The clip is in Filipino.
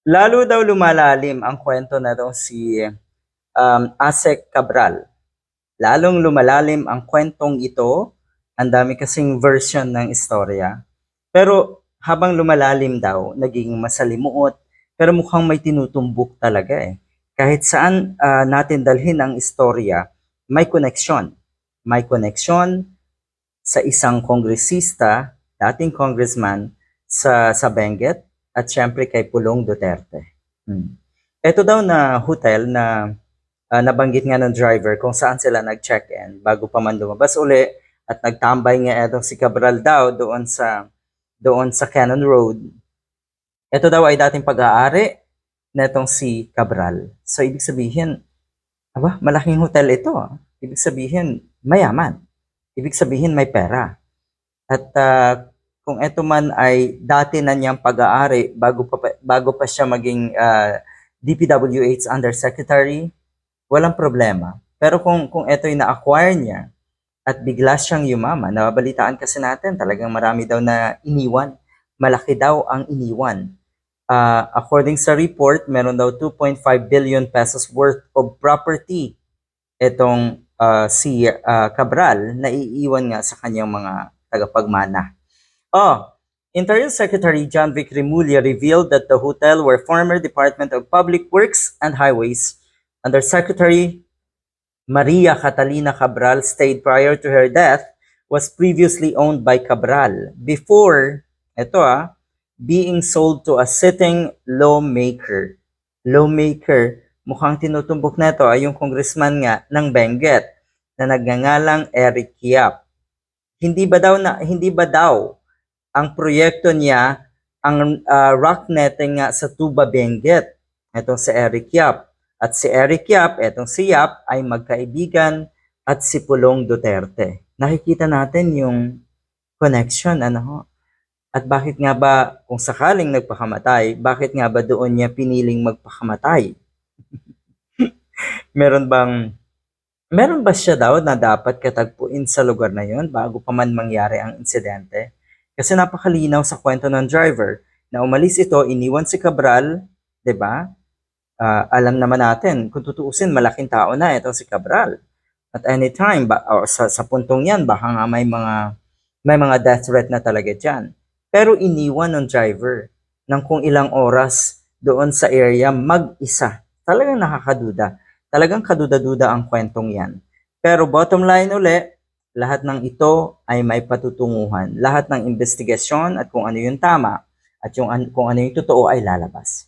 Lalo daw lumalalim ang kwento na daw si Asek Cabral. Lalong lumalalim ang kwentong ito. Ang dami kasing version ng istorya. Pero habang lumalalim daw, naging masalimuot. Pero mukhang may tinutumbok talaga eh. Kahit saan natin dalhin ang istorya, may koneksyon. May koneksyon sa isang kongresista, dating congressman sa Benguet at syempre kay Pulong Duterte. Ito daw na hotel na nabanggit nga ng driver kung saan sila nag-check-in bago pa man lumabas uli at nagtambay nga etong si Cabral daw doon sa Cannon Road. Ito daw ay dating pag-aari netong si Cabral. So ibig sabihin, malaking hotel ito. Ibig sabihin, mayaman. Ibig sabihin, may pera. At kung ito man ay dati na niyang pag-aari bago pa siya maging DPWH Undersecretary, walang problema. Pero kung ito'y na-acquire niya at bigla siyang yumaman, nababalitaan kasi natin talagang marami daw na iniwan. Malaki daw ang iniwan. According sa report, meron daw 2.5 billion pesos worth of property itong si Cabral na iiwan nga sa kanyang mga tagapagmana. Interior Secretary John Vic Remulla revealed that the hotel where former Department of Public Works and Highways Undersecretary Maria Catalina Cabral stayed prior to her death was previously owned by Cabral before, being sold to a sitting lawmaker. Lawmaker, mukhang tinutumbok na ito ay yung congressman nga ng Benguet na nagngangalang Eric Yap. Hindi ba daw ang proyekto niya ang rock netting nga sa Tuba Benguet? Ito si Eric Yap. At si Eric Yap, etong si Yap, ay magkaibigan at si Pulong Duterte. Nakikita natin yung connection, At bakit nga ba, kung sakaling nagpakamatay, bakit nga ba doon niya piniling magpakamatay? Meron ba siya daw na dapat katagpuin sa lugar na yon bago pa man mangyari ang insidente? Kasi napakalinaw sa kwento ng driver na umalis ito, iniwan si Cabral, 'di ba? Alam naman natin, kung tutuusin, malaking tao na ito si Cabral. At anytime, sa puntong yan, baka nga may mga death threat na talaga dyan. Pero iniwan ng driver ng kung ilang oras doon sa area mag-isa. Talagang nakakaduda. Talagang kaduda-duda ang kwentong yan. Pero bottom line uli, lahat ng ito ay may patutunguhan. Lahat ng investigasyon at kung ano yung tama at kung ano yung totoo ay lalabas.